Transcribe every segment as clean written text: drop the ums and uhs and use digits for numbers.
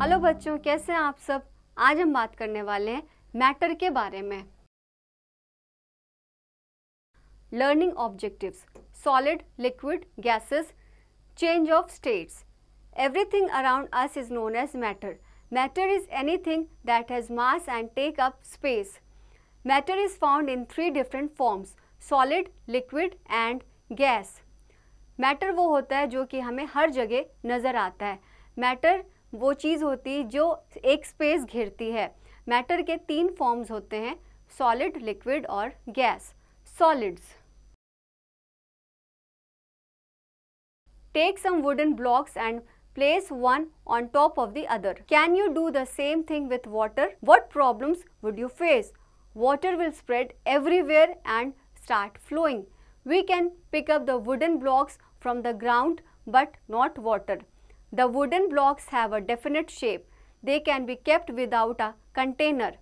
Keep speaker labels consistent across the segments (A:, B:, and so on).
A: Hello बच्चों, कैसे हैं आप सब। आज हम बात करने वाले हैं मैटर के बारे में। Learning objectives: solid, liquid, gases, change of states. Everything around us is known as matter. Matter is anything that has mass and take up space. Matter is found in 3 different forms: solid, liquid and gas. Matter वो होता है जो कि हमें हर जगह नज़र आता है. मैटर वो चीज़ होती है जो एक स्पेस घेरती है. मैटर के 3 फॉर्म्स होते हैं: सॉलिड, लिक्विड और gas. Solids: take some wooden blocks and place one on top of the other. Can you do the same thing with water? What problems would you face? Water will spread everywhere and start flowing. We can pick up the wooden blocks from the ground but not water. The wooden blocks have a definite shape. They can be kept without a container.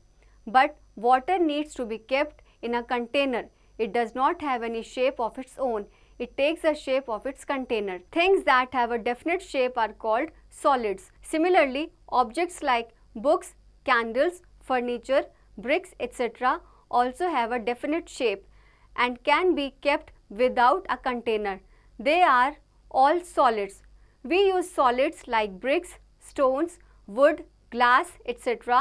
A: But water needs to be kept in a container. It does not have any shape of its own. It takes the shape of its container. Things that have a definite shape are called solids. Similarly, objects like books, candles, furniture, bricks, etc. also have a definite shape and can be kept without a container. They are all solids. We use solids like bricks, stones, wood, glass, etc.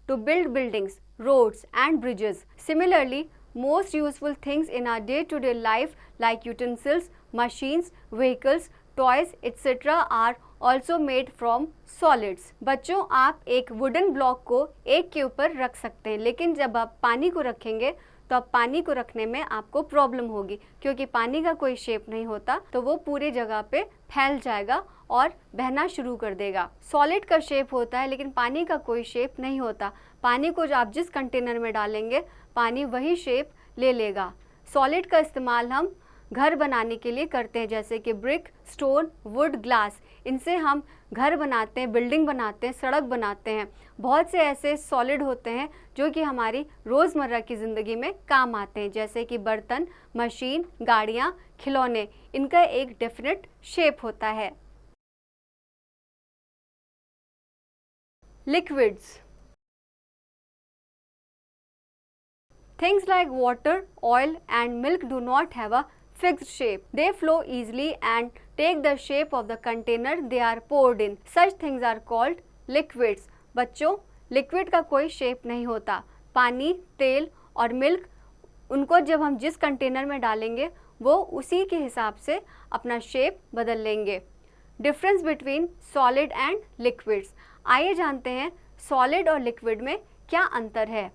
A: to build buildings, roads and bridges. Similarly, most useful things in our day-to-day life like utensils, machines, vehicles, toys, etc. are also made from solids. बच्चों, आप एक wooden block को एक के ऊपर रख सकते हैं, लेकिन जब आप पानी को रखेंगे तो अब पानी को रखने में आपको प्रॉब्लम होगी, क्योंकि पानी का कोई शेप नहीं होता, तो वो पूरी जगह पे फैल जाएगा और बहना शुरू कर देगा. सॉलिड का शेप होता है लेकिन पानी का कोई शेप नहीं होता. पानी को जो आप जिस कंटेनर में डालेंगे पानी वही शेप ले लेगा. सॉलिड का इस्तेमाल हम घर बनाने के लिए करते हैं, जैसे कि ब्रिक, स्टोन, वुड, ग्लास. इनसे हम घर बनाते हैं, बिल्डिंग बनाते हैं, सड़क बनाते हैं. बहुत से ऐसे सॉलिड होते हैं जो कि हमारी रोज़मर्रा की ज़िंदगी में काम आते हैं, जैसे कि बर्तन, मशीन, गाड़ियाँ, खिलौने. इनका एक डेफिनेट शेप होता है. Liquids: things like water, oil and milk do not have a fixed shape. They flow easily and take the shape of the container they are poured in. Such things are called liquids. बच्चों, liquid का कोई shape नहीं होता. पानी, तेल और milk, उनको जब हम जिस कंटेनर में डालेंगे वो उसी के हिसाब से अपना शेप बदल लेंगे. Difference between solid and liquids. आइए जानते हैं सॉलिड और लिक्विड में क्या अंतर है.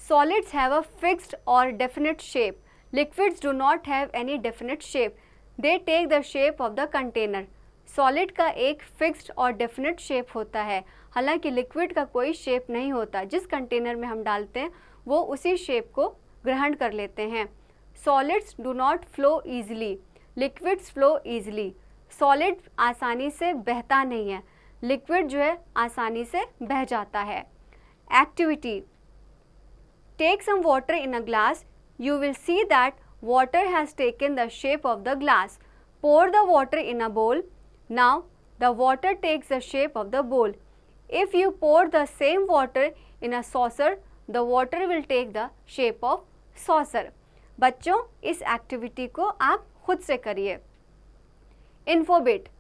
A: Solids have a fixed or definite shape. Liquids do not have any definite shape. They take the shape of the container. Solid का एक fixed और definite shape होता है, हालांकि liquid का कोई shape नहीं होता. जिस कंटेनर में हम डालते हैं वो उसी shape को ग्रहण कर लेते हैं. Solids do not flow easily. Liquids flow easily. Solid आसानी से बहता नहीं है, liquid जो है आसानी से बह जाता है. Activity: take some water in a glass. You will see that water has taken the shape of the glass. Pour the water in a bowl. Now the water takes the shape of the bowl. If you pour the same water in a saucer, the water will take the shape of saucer. बच्चों, इस activity को आप खुद से करिए. Infobit: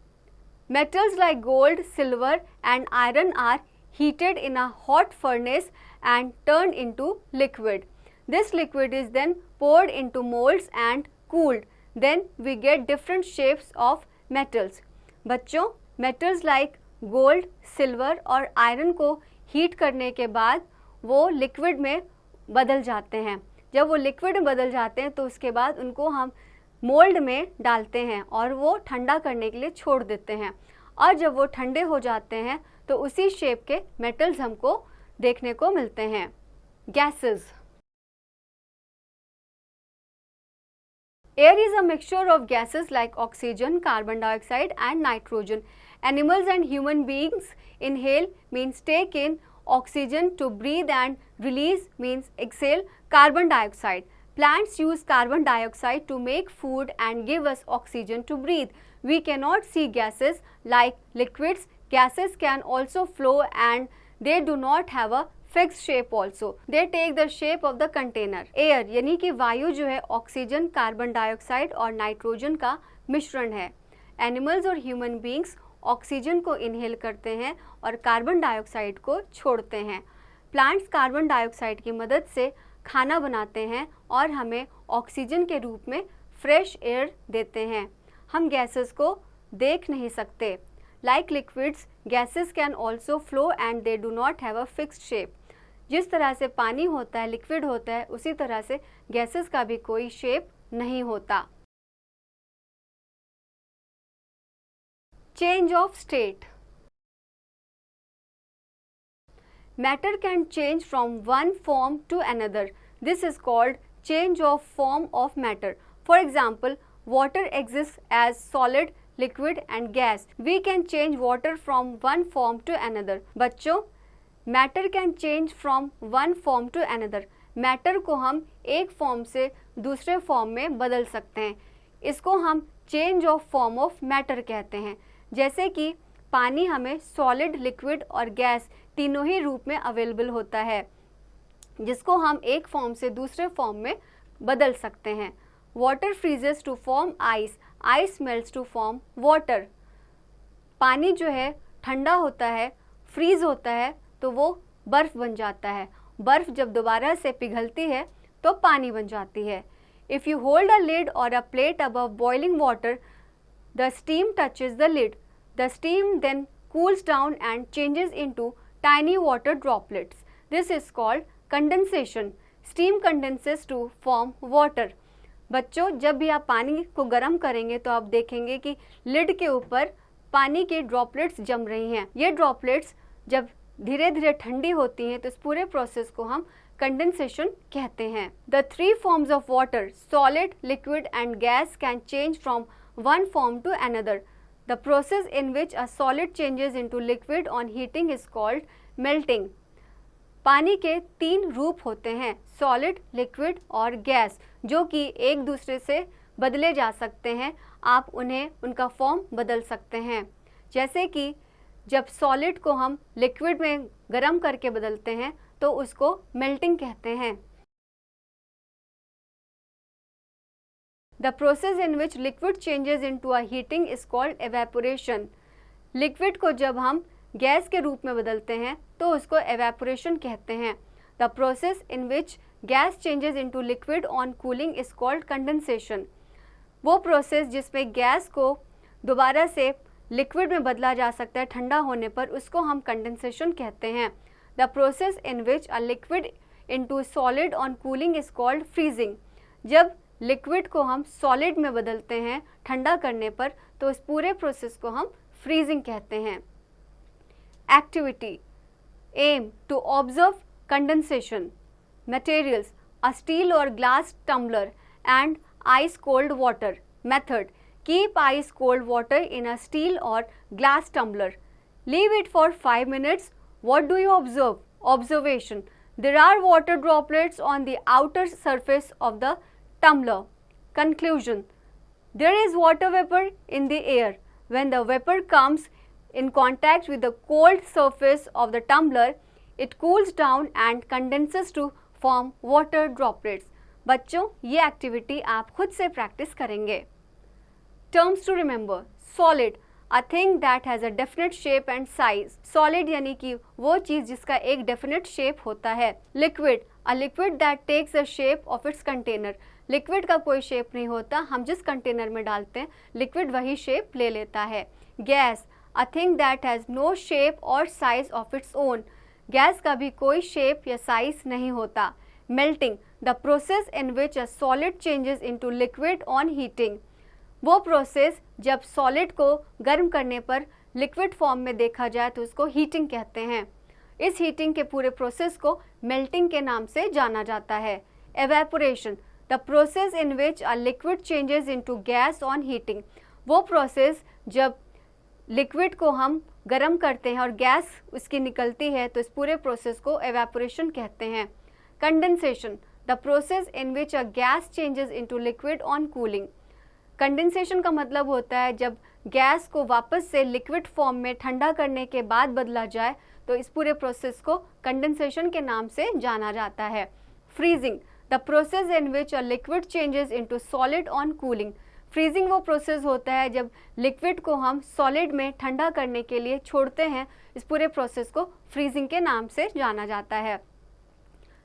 A: metals like gold, silver and iron are heated in a hot furnace and turned into liquid. This liquid is then poured into molds and cooled. Then we get different shapes of metals. बच्चों, metals like gold, silver और iron को heat करने के बाद वो liquid में बदल जाते हैं. जब वो लिक्विड में बदल जाते हैं तो उसके बाद उनको हम मोल्ड में डालते हैं और वो ठंडा करने के लिए छोड़ देते हैं. और जब वो ठंडे हो जाते हैं तो उसी शेप के मेटल्स हमको देखने को मिलते हैं. Gases: air is a mixture of gases like oxygen, carbon dioxide and nitrogen. Animals and human beings inhale means take in oxygen to breathe and release means exhale carbon dioxide. Plants use carbon dioxide to make food and give us oxygen to breathe. We cannot see gases like liquids, Gases can also flow and they do not have a fixed shape also. They take the shape of the container. Air यानी कि वायु जो है oxygen, carbon dioxide और nitrogen का मिश्रण है. Animals और ह्यूमन बींग्स ऑक्सीजन को इनहेल करते हैं और कार्बन डाइऑक्साइड को छोड़ते हैं. प्लांट्स कार्बन डाइऑक्साइड की मदद से खाना बनाते हैं और हमें ऑक्सीजन के रूप में फ्रेश एयर देते हैं. हम गैसेस को देख नहीं सकते. Like liquids, gases can also flow and they do not have a fixed shape. जिस तरह से पानी होता है, लिक्विड होता है, उसी तरह से गैसेस का भी कोई शेप नहीं होता. Change of state. Matter can change from one form to another. This is called change of form of matter. For example, water exists as solid, liquid and gas. We can change water from one form to another. बच्चों, matter can change from one form to another. Matter को हम एक form से दूसरे form में बदल सकते हैं. इसको हम change of form of matter कहते हैं. जैसे कि पानी हमें solid, liquid और gas तीनों ही रूप में अवेलेबल होता है, जिसको हम एक फॉर्म से दूसरे फॉर्म में बदल सकते हैं. Water freezes to form ice. Ice melts to form water. पानी जो है ठंडा होता है, फ्रीज होता है तो वो बर्फ बन जाता है. बर्फ जब दोबारा से पिघलती है तो पानी बन जाती है. If you hold a lid or a plate above boiling water, the steam touches the lid. The steam then cools down and changes into tiny water droplets. This is called condensation. Steam condenses to form water. बच्चों, जब भी आप पानी को गर्म करेंगे तो आप देखेंगे कि लिड के ऊपर पानी के ड्रॉपलेट्स जम रही हैं. ये ड्रॉपलेट्स जब धीरे धीरे ठंडी होती हैं तो इस पूरे प्रोसेस को हम कंडेंसेशन कहते हैं. The three forms of water, solid, liquid and gas can change from one form to another. The process in which a solid changes into liquid on heating is called melting. पानी के तीन रूप होते हैं, solid, liquid और gas, जो कि एक दूसरे से बदले जा सकते हैं. आप उन्हें उनका फॉर्म बदल सकते हैं. जैसे कि जब सॉलिड को हम लिक्विड में गर्म करके बदलते हैं तो उसको मेल्टिंग कहते हैं. The process in which liquid changes into a heating is called evaporation. Liquid को जब हम गैस के रूप में बदलते हैं तो उसको एवेपोरेशन कहते हैं. The process in which gas changes into liquid on cooling is called condensation. वो प्रोसेस जिसमें गैस को दोबारा से लिक्विड में बदला जा सकता है ठंडा होने पर, उसको हम कंडेंसेशन कहते हैं. The process in which a liquid into solid on cooling is called freezing. जब लिक्विड को हम सॉलिड में बदलते हैं ठंडा करने पर तो इस पूरे प्रोसेस को हम फ्रीजिंग कहते हैं. Activity. Aim to observe condensation. Materials: a steel or glass tumbler and ice cold water. Method: keep ice cold water in a steel or glass tumbler. Leave it for 5 minutes. What do you observe? Observation: there are water droplets on the outer surface of the tumbler. Conclusion: there is water vapor in the air. When the vapor comes in contact with the cold surface of the tumbler, it cools down and condenses to form water droplets. बच्चों, ये activity आप खुद से practice करेंगे. Terms to remember: solid, a thing that has a definite shape and size. Solid यानी कि वो चीज़ जिसका एक definite shape होता है. Liquid, a liquid that takes the shape of its container. Liquid का कोई शेप नहीं होता, हम जिस कंटेनर में डालते हैं लिक्विड वही शेप ले लेता है. Gas, a thing that has no shape or size of its own. Gas का भी कोई शेप या साइज नहीं होता. Melting, the process in which a solid changes into liquid on heating. वो प्रोसेस जब सॉलिड को गर्म करने पर लिक्विड फॉर्म में देखा जाए तो उसको हीटिंग कहते हैं. इस हीटिंग के पूरे प्रोसेस को मेल्टिंग के नाम से जाना जाता है. Evaporation, the process in which a liquid changes into gas on heating. वो प्रोसेस जब लिक्विड को हम गर्म करते हैं और गैस उसकी निकलती है तो इस पूरे प्रोसेस को एवेपोरेशन कहते हैं. Condensation, the process in which a gas changes into liquid on cooling. Condensation का मतलब होता है जब गैस को वापस से लिक्विड फॉर्म में ठंडा करने के बाद बदला जाए, तो इस पूरे प्रोसेस को कंडेंसेशन के नाम से जाना जाता है। Freezing, the process in which a liquid changes into solid on cooling. Freezing वो प्रोसेस होता है जब लिक्विड को हम सॉलिड में ठंडा करने के लिए छोड़ते हैं। इस पूरे प्रोसेस को फ्रीजिंग के नाम से जाना जाता है।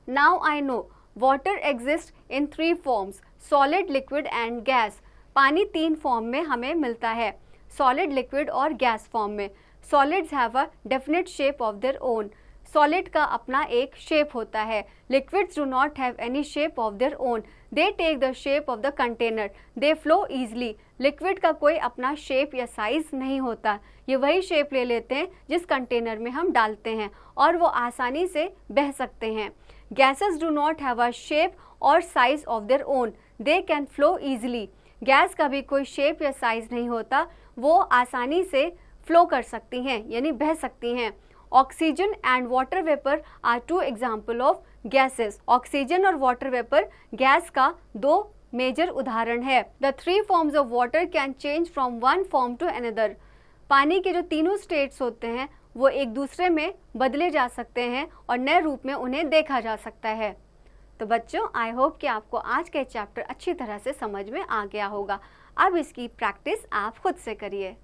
A: Now I know water exist in 3 forms, solid, liquid and gas. पानी 3 फॉर्म में हमें मिलता है, सॉलिड, लिक्विड और गैस फॉर्म में। Solids have a definite shape of their own. Solid का अपना एक शेप होता है। Liquids do not have any shape of their own, they take the shape of the container, they flow easily. Liquid का कोई अपना shape या size नहीं होता, ये वही शेप ले लेते हैं जिस कंटेनर में हम डालते हैं और वो आसानी से बह सकते हैं। Gases do not have a shape और size of their own, they can flow easily. Gas का भी कोई शेप या साइज नहीं होता, वो आसानी से फ्लो कर सकती हैं यानी बह सकती हैं। Oxygen and water vapour are 2 example of gases. Oxygen और वाटर वेपर गैस का 2 मेजर उदाहरण है। The 3 forms of water can change from one form to another. पानी के जो तीनों स्टेट्स होते हैं वो एक दूसरे में बदले जा सकते हैं और नए रूप में उन्हें देखा जा सकता है। तो बच्चों, आई होप कि आपको आज के चैप्टर अच्छी तरह से समझ में आ गया होगा। अब इसकी प्रैक्टिस आप खुद से करिए।